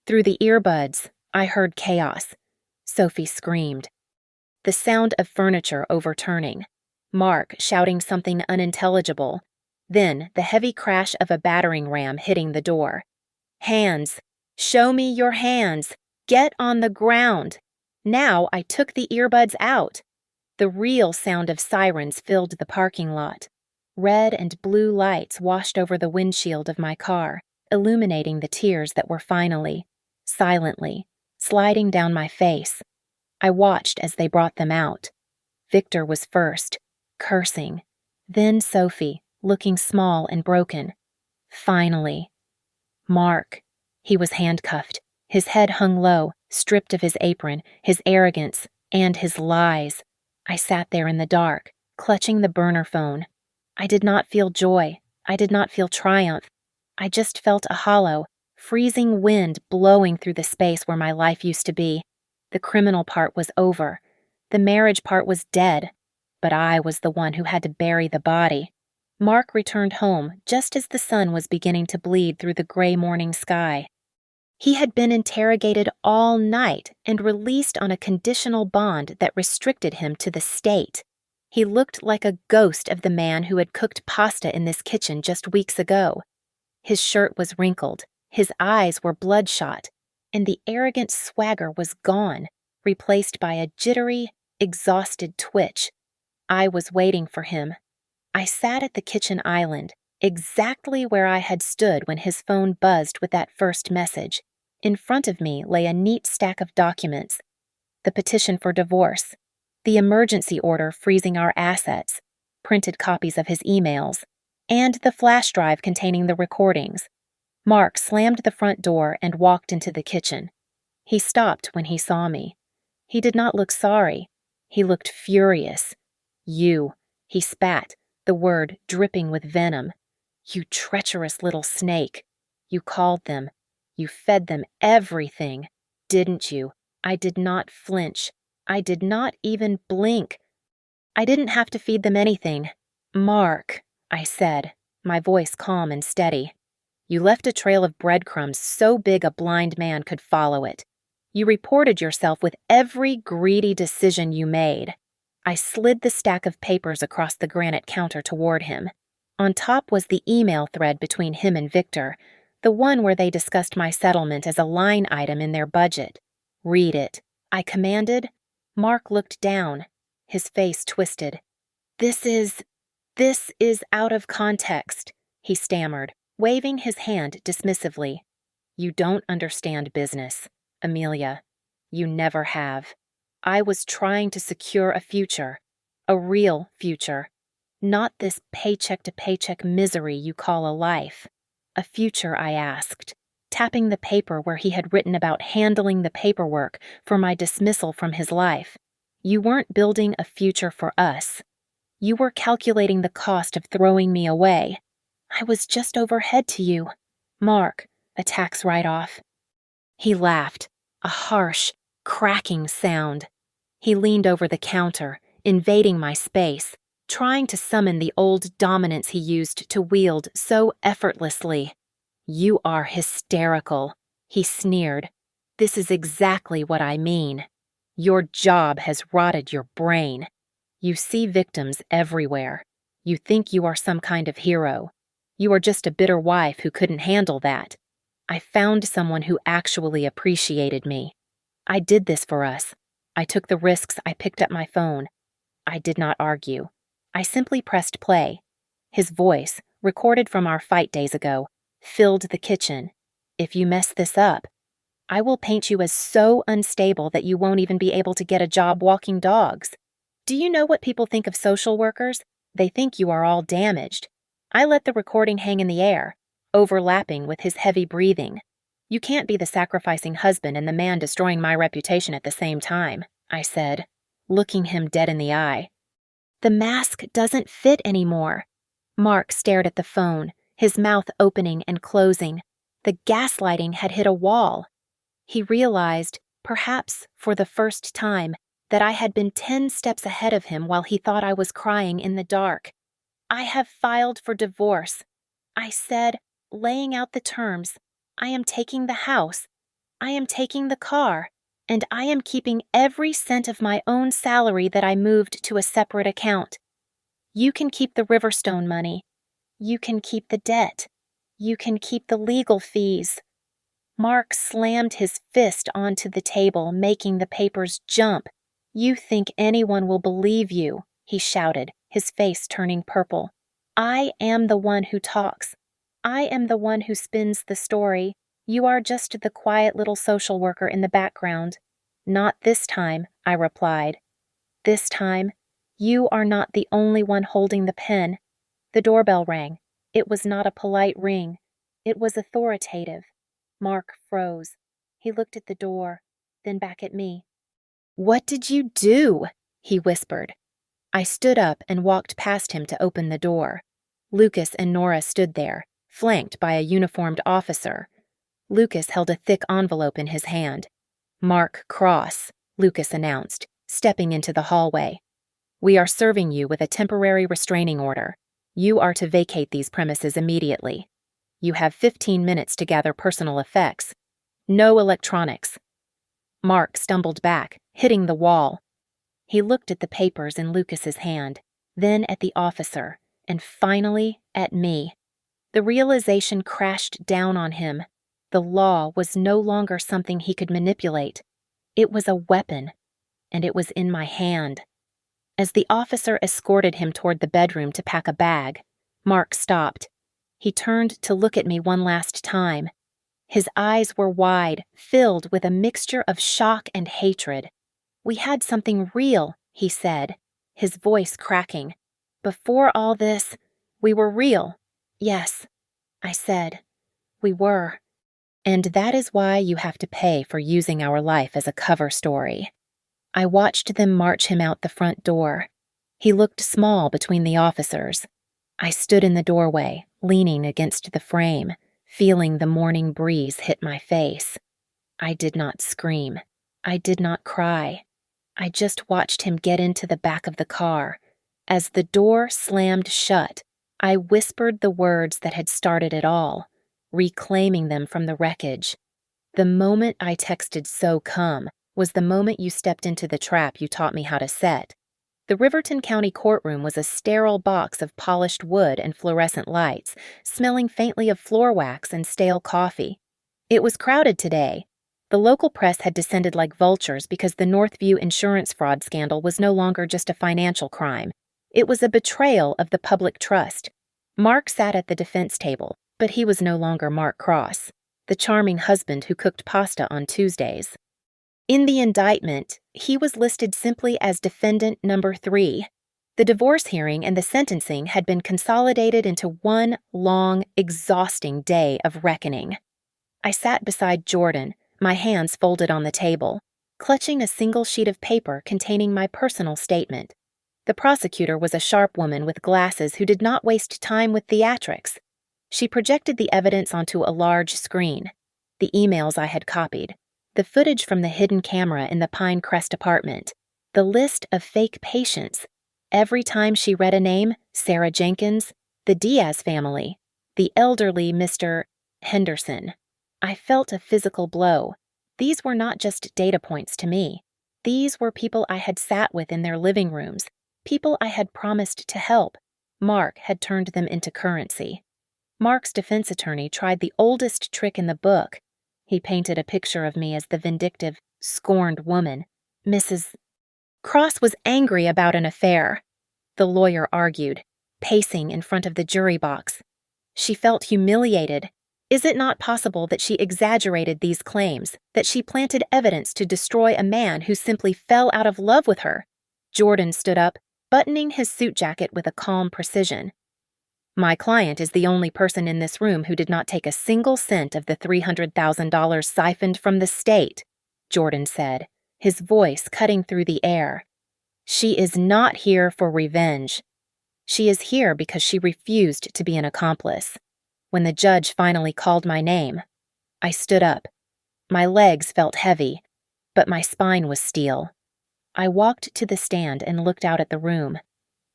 Through the earbuds, I heard chaos. Sophie screamed. The sound of furniture overturning. Mark shouting something unintelligible. Then the heavy crash of a battering ram hitting the door. Hands! Show me your hands! Get on the ground! Now I took the earbuds out. The real sound of sirens filled the parking lot. Red and blue lights washed over the windshield of my car, illuminating the tears that were finally, silently, sliding down my face. I watched as they brought them out. Victor was first, cursing. Then Sophie, looking small and broken. Finally, Mark. He was handcuffed. His head hung low, stripped of his apron, his arrogance, and his lies. I sat there in the dark, clutching the burner phone. I did not feel joy. I did not feel triumph. I just felt a hollow, freezing wind blowing through the space where my life used to be. The criminal part was over. The marriage part was dead. But I was the one who had to bury the body. Mark returned home just as the sun was beginning to bleed through the gray morning sky. He had been interrogated all night and released on a conditional bond that restricted him to the state. He looked like a ghost of the man who had cooked pasta in this kitchen just weeks ago. His shirt was wrinkled, his eyes were bloodshot, and the arrogant swagger was gone, replaced by a jittery, exhausted twitch. I was waiting for him. I sat at the kitchen island, exactly where I had stood when his phone buzzed with that first message. In front of me lay a neat stack of documents: the petition for divorce, the emergency order freezing our assets, printed copies of his emails, and the flash drive containing the recordings. Mark slammed the front door and walked into the kitchen. He stopped when he saw me. He did not look sorry. He looked furious. "You," he spat, the word dripping with venom. "You treacherous little snake. You called them. You fed them everything, didn't you?" I did not flinch. I did not even blink. "I didn't have to feed them anything. Mark," I said, my voice calm and steady. "You left a trail of breadcrumbs so big a blind man could follow it. You reported yourself with every greedy decision you made." I slid the stack of papers across the granite counter toward him. On top was the email thread between him and Victor, the one where they discussed my settlement as a line item in their budget. "Read it," I commanded. Mark looked down, his face twisted. This is out of context," he stammered, waving his hand dismissively. "You don't understand business, Amelia. You never have. I was trying to secure a future, a real future, not this paycheck-to-paycheck misery you call a life. A future," I asked, tapping the paper where he had written about handling the paperwork for my dismissal from his life. "You weren't building a future for us. You were calculating the cost of throwing me away. I was just overhead to you. Mark, a tax write-off." He laughed, a harsh, cracking sound. He leaned over the counter, invading my space, trying to summon the old dominance he used to wield so effortlessly. "You are hysterical," he sneered. "This is exactly what I mean. Your job has rotted your brain. You see victims everywhere. You think you are some kind of hero. You are just a bitter wife who couldn't handle that. I found someone who actually appreciated me. I did this for us. I took the risks. I picked up my phone. I did not argue. I simply pressed play. His voice, recorded from our fight days ago, filled the kitchen. "If you mess this up, I will paint you as so unstable that you won't even be able to get a job walking dogs. Do you know what people think of social workers? They think you are all damaged." I let the recording hang in the air, overlapping with his heavy breathing. "You can't be the sacrificing husband and the man destroying my reputation at the same time," I said, looking him dead in the eye. "The mask doesn't fit anymore." Mark stared at the phone, his mouth opening and closing. The gaslighting had hit a wall. He realized, perhaps for the first time, that I had been 10 steps ahead of him while he thought I was crying in the dark. "I have filed for divorce," I said, laying out the terms. "I am taking the house. I am taking the car. And I am keeping every cent of my own salary that I moved to a separate account. You can keep the Riverstone money. You can keep the debt. You can keep the legal fees." Mark slammed his fist onto the table, making the papers jump. "You think anyone will believe you," he shouted, his face turning purple. "I am the one who talks. I am the one who spins the story. You are just the quiet little social worker in the background. Not this time, I replied. This time, you are not the only one holding the pen. The doorbell rang. It was not a polite ring. It was authoritative. Mark froze. He looked at the door, then back at me. What did you do? He whispered. I stood up and walked past him to open the door. Lucas and Nora stood there, flanked by a uniformed officer. Lucas held a thick envelope in his hand. Mark Cross, Lucas announced, stepping into the hallway. We are serving you with a temporary restraining order. You are to vacate these premises immediately. You have 15 minutes to gather personal effects. No electronics. Mark stumbled back, hitting the wall. He looked at the papers in Lucas's hand, then at the officer, and finally at me. The realization crashed down on him. The law was no longer something he could manipulate. It was a weapon, and it was in my hand. As the officer escorted him toward the bedroom to pack a bag, Mark stopped. He turned to look at me one last time. His eyes were wide, filled with a mixture of shock and hatred. We had something real, he said, his voice cracking. Before all this, we were real. Yes, I said. We were. And that is why you have to pay for using our life as a cover story. I watched them march him out the front door. He looked small between the officers. I stood in the doorway, leaning against the frame, feeling the morning breeze hit my face. I did not scream. I did not cry. I just watched him get into the back of the car. As the door slammed shut, I whispered the words that had started it all, reclaiming them from the wreckage. The moment I texted "so come" was the moment you stepped into the trap you taught me how to set. The Riverton County courtroom was a sterile box of polished wood and fluorescent lights, smelling faintly of floor wax and stale coffee. It was crowded today. The local press had descended like vultures because the Northview insurance fraud scandal was no longer just a financial crime. It was a betrayal of the public trust. Mark sat at the defense table, but he was no longer Mark Cross, the charming husband who cooked pasta on Tuesdays. In the indictment, he was listed simply as defendant number 3. The divorce hearing and the sentencing had been consolidated into one long, exhausting day of reckoning. I sat beside Jordan, my hands folded on the table, clutching a single sheet of paper containing my personal statement. The prosecutor was a sharp woman with glasses who did not waste time with theatrics. She projected the evidence onto a large screen. The emails I had copied, the footage from the hidden camera in the Pinecrest apartment, the list of fake patients. Every time she read a name, Sarah Jenkins, the Diaz family, the elderly Mr. Henderson, I felt a physical blow. These were not just data points to me. These were people I had sat with in their living rooms, people I had promised to help. Mark had turned them into currency. Mark's defense attorney tried the oldest trick in the book. He painted a picture of me as the vindictive, scorned woman. Mrs. Cross was angry about an affair. The lawyer argued, pacing in front of the jury box. She felt humiliated. Is it not possible that she exaggerated these claims, that she planted evidence to destroy a man who simply fell out of love with her? Jordan stood up, buttoning his suit jacket with a calm precision. My client is the only person in this room who did not take a single cent of the $300,000 siphoned from the state, Jordan said, his voice cutting through the air. She is not here for revenge. She is here because she refused to be an accomplice. When the judge finally called my name, I stood up. My legs felt heavy, but my spine was steel. I walked to the stand and looked out at the room.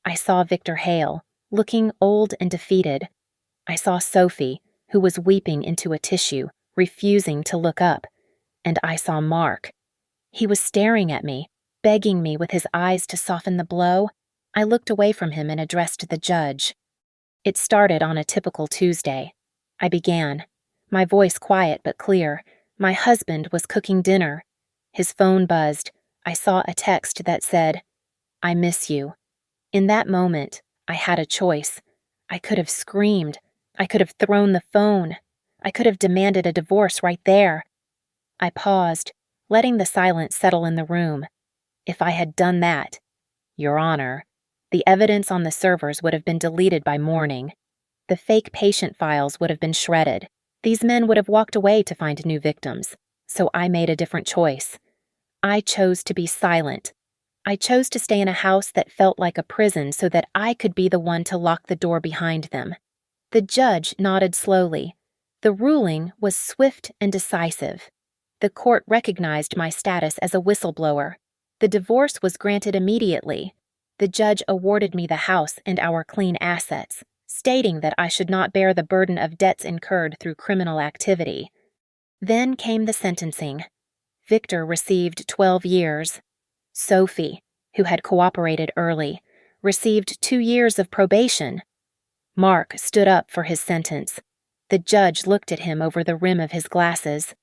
I saw Victor Hale, looking old and defeated. I saw Sophie, who was weeping into a tissue, refusing to look up. And I saw Mark. He was staring at me, begging me with his eyes to soften the blow. I looked away from him and addressed the judge. It started on a typical Tuesday. I began, my voice quiet but clear. My husband was cooking dinner. His phone buzzed. I saw a text that said, "I miss you." In that moment, I had a choice. I could have screamed. I could have thrown the phone. I could have demanded a divorce right there. I paused, letting the silence settle in the room. If I had done that, Your Honor, the evidence on the servers would have been deleted by morning. The fake patient files would have been shredded. These men would have walked away to find new victims. So I made a different choice. I chose to be silent. I chose to stay in a house that felt like a prison so that I could be the one to lock the door behind them. The judge nodded slowly. The ruling was swift and decisive. The court recognized my status as a whistleblower. The divorce was granted immediately. The judge awarded me the house and our clean assets, stating that I should not bear the burden of debts incurred through criminal activity. Then came the sentencing. Victor received 12 years. Sophie, who had cooperated early, received 2 years of probation. Mark stood up for his sentence. The judge looked at him over the rim of his glasses.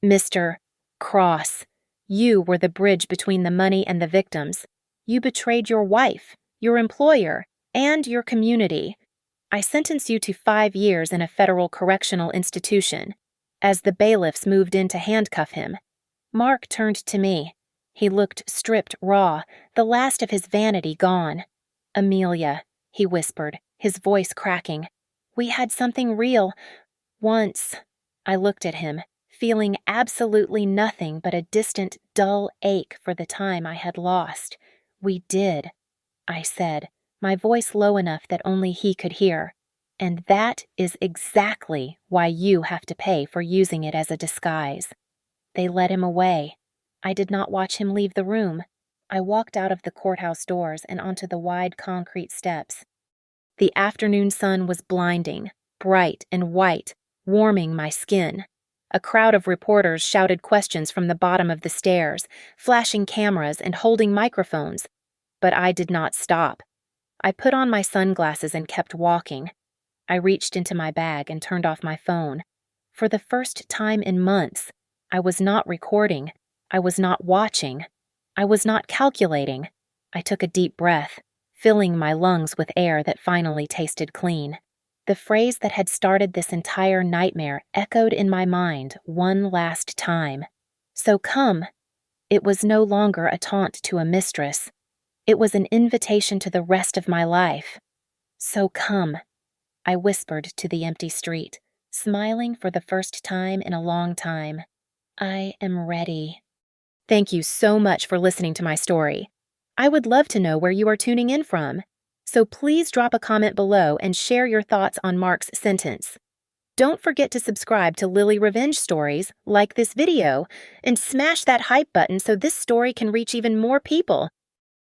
Mr. Cross, you were the bridge between the money and the victims. You betrayed your wife, your employer, and your community. I sentence you to 5 years in a federal correctional institution. As the bailiffs moved in to handcuff him, Mark turned to me. He looked stripped raw, the last of his vanity gone. Amelia, he whispered, his voice cracking. We had something real. Once. I looked at him, feeling absolutely nothing but a distant, dull ache for the time I had lost. We did, I said, my voice low enough that only he could hear. And that is exactly why you have to pay for using it as a disguise. They led him away. I did not watch him leave the room. I walked out of the courthouse doors and onto the wide concrete steps. The afternoon sun was blinding, bright and white, warming my skin. A crowd of reporters shouted questions from the bottom of the stairs, flashing cameras and holding microphones. But I did not stop. I put on my sunglasses and kept walking. I reached into my bag and turned off my phone. For the first time in months, I was not recording. I was not watching. I was not calculating. I took a deep breath, filling my lungs with air that finally tasted clean. The phrase that had started this entire nightmare echoed in my mind one last time. So come. It was no longer a taunt to a mistress. It was an invitation to the rest of my life. So come. I whispered to the empty street, smiling for the first time in a long time. I am ready. Thank you so much for listening to my story. I would love to know where you are tuning in from. So please drop a comment below and share your thoughts on Mark's sentence. Don't forget to subscribe to Lily Revenge Stories, like this video, and smash that hype button so this story can reach even more people.